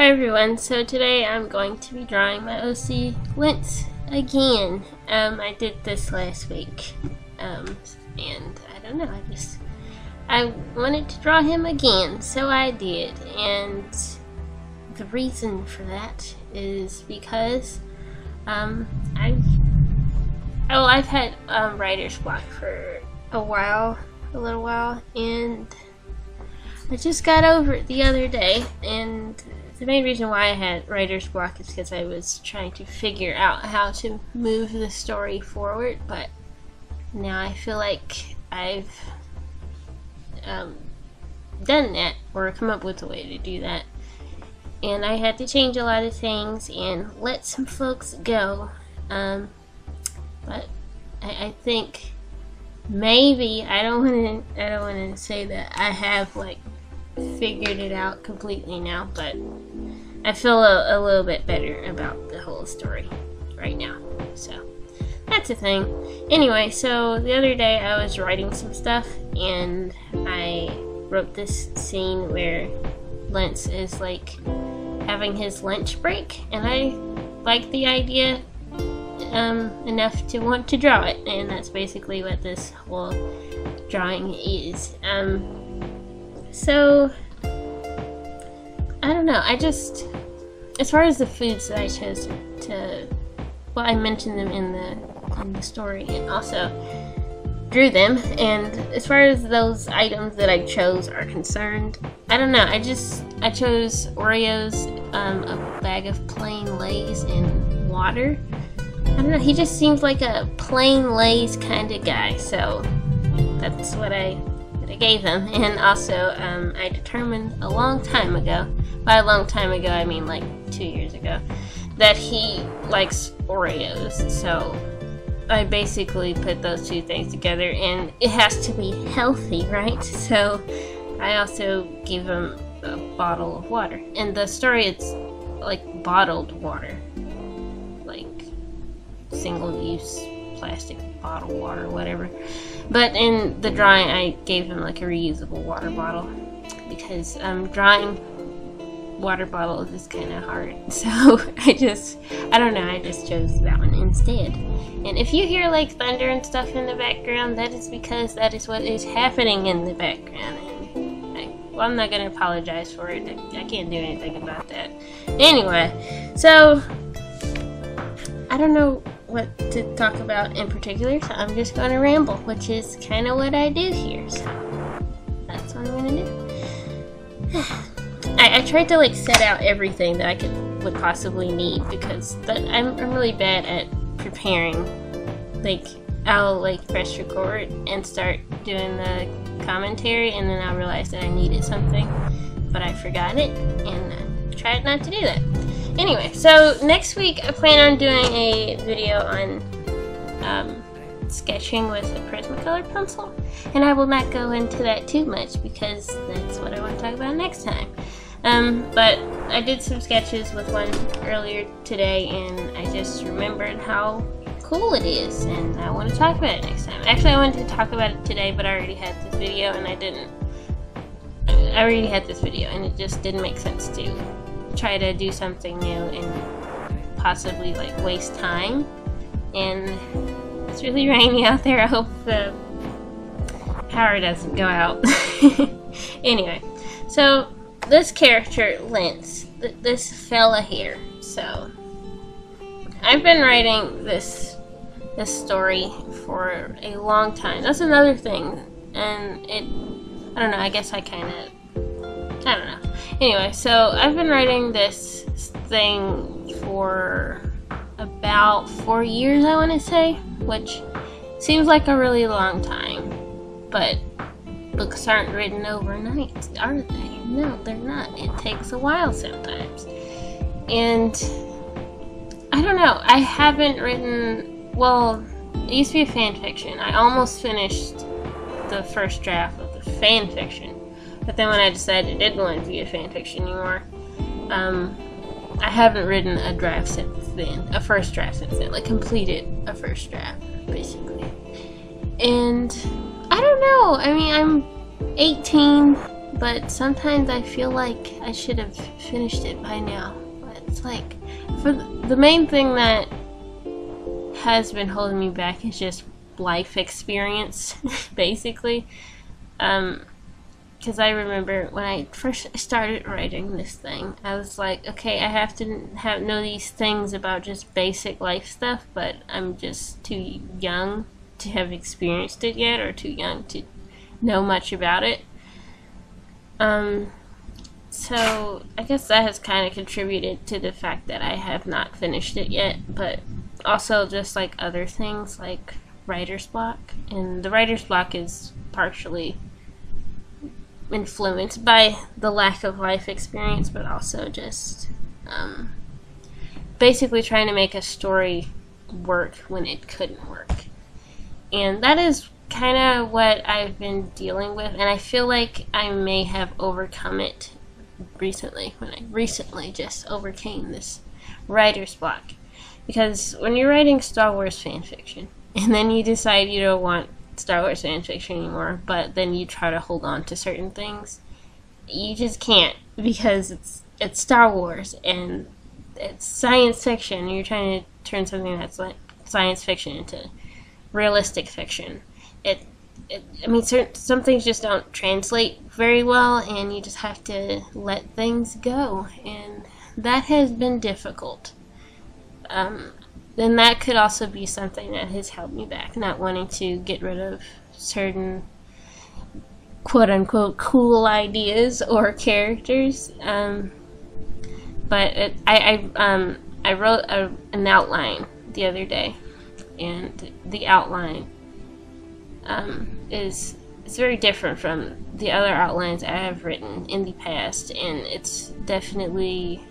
Hi everyone, so today I'm going to be drawing my OC Lentz again. I did this last week, and I don't know, I wanted to draw him again, so I did, and the reason for that is because I've had writer's block for a little while, and I just got over it the other day, and the main reason why I had writer's block is because I was trying to figure out how to move the story forward, but now I feel like I've done that, or come up with a way to do that, and I had to change a lot of things and let some folks go, but I think maybe, I don't want to say that I have like figured it out completely now, but I feel a little bit better about the whole story right now, so that's a thing. Anyway, so the other day I was writing some stuff and I wrote this scene where Lentz is like having his lunch break, and I like the idea enough to want to draw it, and that's basically what this whole drawing is. So I don't know, as far as the foods that I chose to, well, I mentioned them in the story and also drew them, and as far as those items that I chose are concerned, I don't know, I chose Oreos, a bag of plain Lay's, and water. I don't know, he just seems like a plain Lay's kind of guy, so that's what I gave him. And also, I determined a long time ago, by a long time ago I mean like 2 years ago, that he likes Oreos, so I basically put those two things together, and it has to be healthy, right? So I also gave him a bottle of water. In the story it's like bottled water, like single-use plastic bottle water, whatever. But in the drawing I gave him like a reusable water bottle, because drawing water bottles is kind of hard, so I just chose that one instead. And if you hear like thunder and stuff in the background, that is because that is what is happening in the background, and I'm not gonna apologize for it. I can't do anything about that. Anyway, so I don't know what to talk about in particular, so I'm just going to ramble, which is kind of what I do here, so that's what I'm going to do. I tried to like set out everything that I would possibly need, because I'm really bad at preparing. Like, I'll like press record and start doing the commentary, and then I'll realize that I needed something, but I forgot it, and I tried not to do that. Anyway, so next week I plan on doing a video on sketching with a Prismacolor pencil, and I will not go into that too much because that's what I want to talk about next time. But I did some sketches with one earlier today, and I just remembered how cool it is, and I want to talk about it next time. Actually, I wanted to talk about it today, but I already had this video, and it just didn't make sense to try to do something new and possibly like waste time. And it's really rainy out there. I hope the power doesn't go out. Anyway, so this character Lentz, this fella here, so I've been writing this story for a long time. That's another thing, and I don't know, I guess I don't know. Anyway, so I've been writing this thing for about 4 years, I want to say, which seems like a really long time, but books aren't written overnight, are they? No, they're not. It takes a while sometimes. And I don't know, I haven't written, well, it used to be a fan fiction. I almost finished the first draft of the fan fiction. But then when I decided I didn't want it to be a fanfiction anymore, I haven't written a draft since then, a first draft since then, like completed a first draft, basically. And I don't know, I mean, I'm 18 but sometimes I feel like I should have finished it by now. But it's like, for the main thing that has been holding me back is just life experience, basically. Because I remember when I first started writing this thing, I was like, okay, I have to know these things about just basic life stuff, but I'm just too young to have experienced it yet, or too young to know much about it. So I guess that has kind of contributed to the fact that I have not finished it yet, but also just like other things like writer's block. And the writer's block is partially influenced by the lack of life experience, but also just basically trying to make a story work when it couldn't work. And that is kind of what I've been dealing with, and I feel like I may have overcome it recently, when I recently just overcame this writer's block. Because when you're writing Star Wars fanfiction, and then you decide you don't want Star Wars fanfiction anymore, but then you try to hold on to certain things, you just can't, because it's Star Wars and it's science fiction, and you're trying to turn something that's like science fiction into realistic fiction. I mean, some things just don't translate very well, and you just have to let things go, and that has been difficult. Then that could also be something that has held me back, not wanting to get rid of certain quote-unquote cool ideas or characters. But I wrote an outline the other day, and the outline is very different from the other outlines I have written in the past, and it's definitely,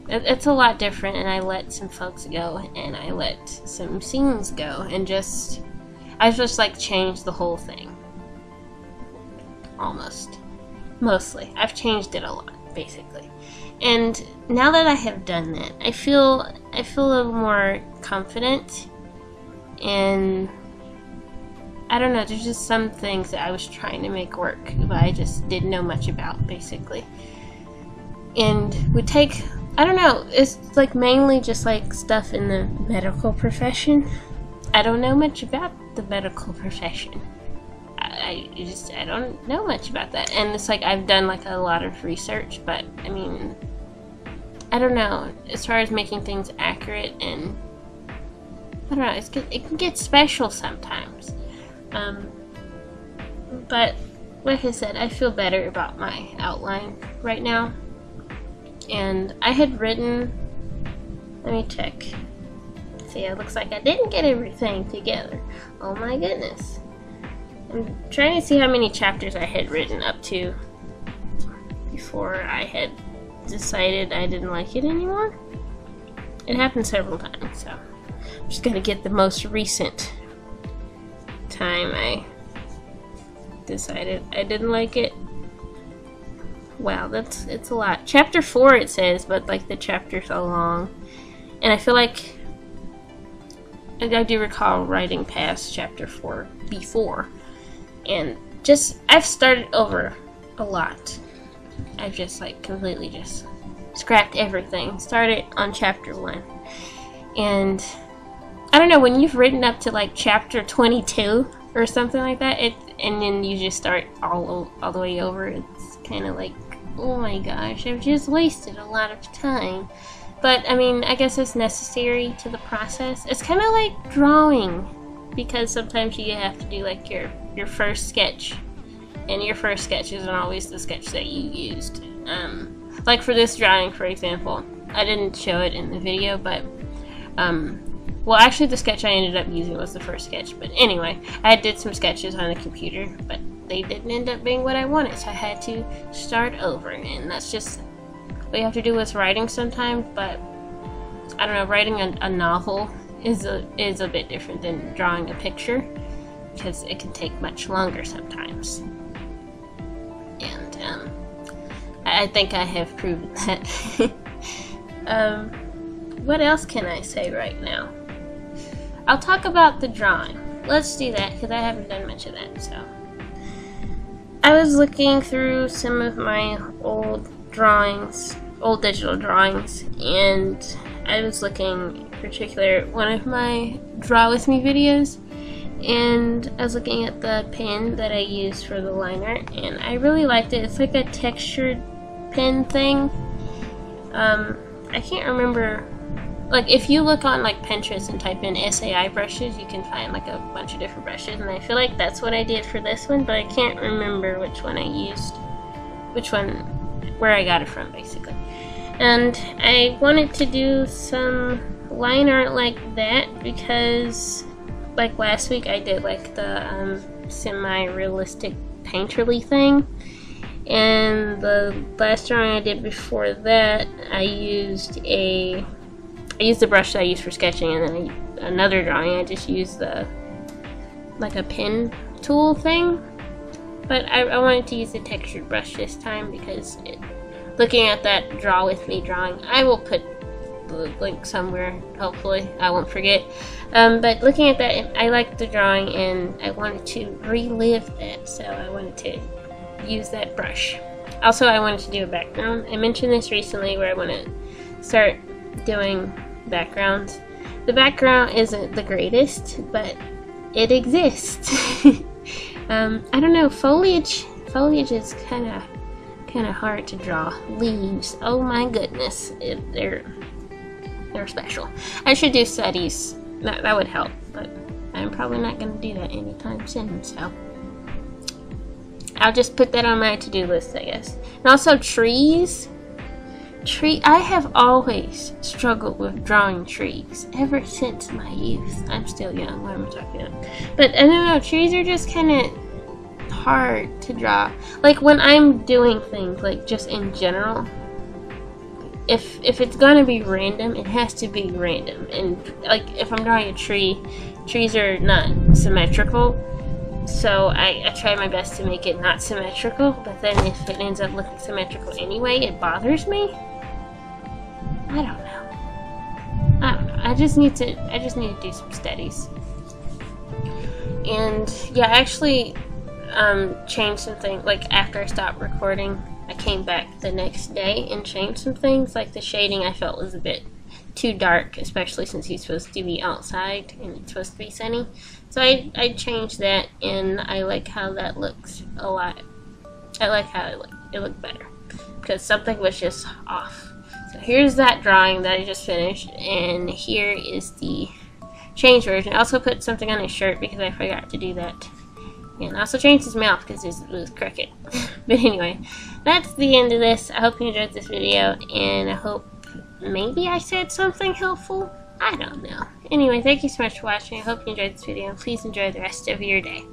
it's a lot different, and I let some folks go, and I let some scenes go, and I just like changed the whole thing. Almost. Mostly. I've changed it a lot, basically. And now that I have done that, I feel a little more confident, and I don't know, there's just some things that I was trying to make work, but I just didn't know much about, basically. And would take, I don't know, it's like mainly just like stuff in the medical profession. I don't know much about the medical profession. I don't know much about that. And it's like I've done like a lot of research, but I mean, I don't know, as far as making things accurate, and I don't know, it can get special sometimes. But like I said, I feel better about my outline right now. And I had written, let me check. See, it looks like I didn't get everything together. Oh my goodness. I'm trying to see how many chapters I had written up to before I had decided I didn't like it anymore. It happened several times, so I'm just gonna get the most recent time I decided I didn't like it. Wow, it's a lot. Chapter 4 it says, but like the chapter's so long, and I feel like I do recall writing past chapter 4 before, and just I've started over a lot. I've just like completely just scrapped everything, started on chapter 1, and I don't know, when you've written up to like chapter 22 or something like that, and then you just start all the way over, it's kind of like, oh my gosh, I've just wasted a lot of time. But I mean, I guess it's necessary to the process. It's kind of like drawing, because sometimes you have to do like your first sketch, and your first sketch isn't always the sketch that you used. Like for this drawing, for example, I didn't show it in the video, but well, actually the sketch I ended up using was the first sketch, but anyway, I did some sketches on the computer, but they didn't end up being what I wanted, so I had to start over, and that's just what you have to do with writing sometimes. But I don't know, writing a novel is a bit different than drawing a picture, because it can take much longer sometimes, and I think I have proven that. What else can I say right now? I'll talk about the drawing. Let's do that, because I haven't done much of that. So I was looking through some of my old drawings, old digital drawings, and I was looking in particular one of my Draw With Me videos, and I was looking at the pen that I used for the line art, and I really liked it. It's like a textured pen thing. I can't remember, like if you look on like Pinterest and type in SAI brushes, you can find like a bunch of different brushes, and I feel like that's what I did for this one, but I can't remember which one I used, where I got it from basically. And I wanted to do some line art like that because like last week I did like the semi-realistic painterly thing, and the last drawing I did before that I used the brush that I used for sketching, and then another drawing I just used the like a pen tool thing, but I wanted to use the textured brush this time because looking at that Draw With Me drawing, I will put the link somewhere, hopefully I won't forget, but looking at that, I liked the drawing and I wanted to relive that, so I wanted to use that brush. Also, I wanted to do a background. I mentioned this recently where I want to start doing backgrounds. The background isn't the greatest, but it exists. I don't know, foliage is kind of hard to draw. Leaves, oh my goodness, they're special. I should do studies. That would help, but I'm probably not going to do that anytime soon, so I'll just put that on my to-do list, I guess. And also trees. I have always struggled with drawing trees ever since my youth. I'm still young, what am I talking about? But I don't know, trees are just kind of hard to draw. Like when I'm doing things, like just in general, if it's gonna be random, it has to be random. And like if I'm drawing a tree, trees are not symmetrical, so I try my best to make it not symmetrical, but then if it ends up looking symmetrical anyway, it bothers me. I don't know. I just need to do some studies. And yeah, I actually changed something. Like after I stopped recording, I came back the next day and changed some things. Like the shading I felt was a bit too dark, especially since he's supposed to be outside and it's supposed to be sunny. So I changed that, and I like how that looks a lot. I like how it looked better because something was just off. So here's that drawing that I just finished, and here is the changed version. I also put something on his shirt because I forgot to do that. And I also changed his mouth because it was crooked. But anyway, that's the end of this. I hope you enjoyed this video, and I hope maybe I said something helpful. I don't know. Anyway, thank you so much for watching. I hope you enjoyed this video, and please enjoy the rest of your day.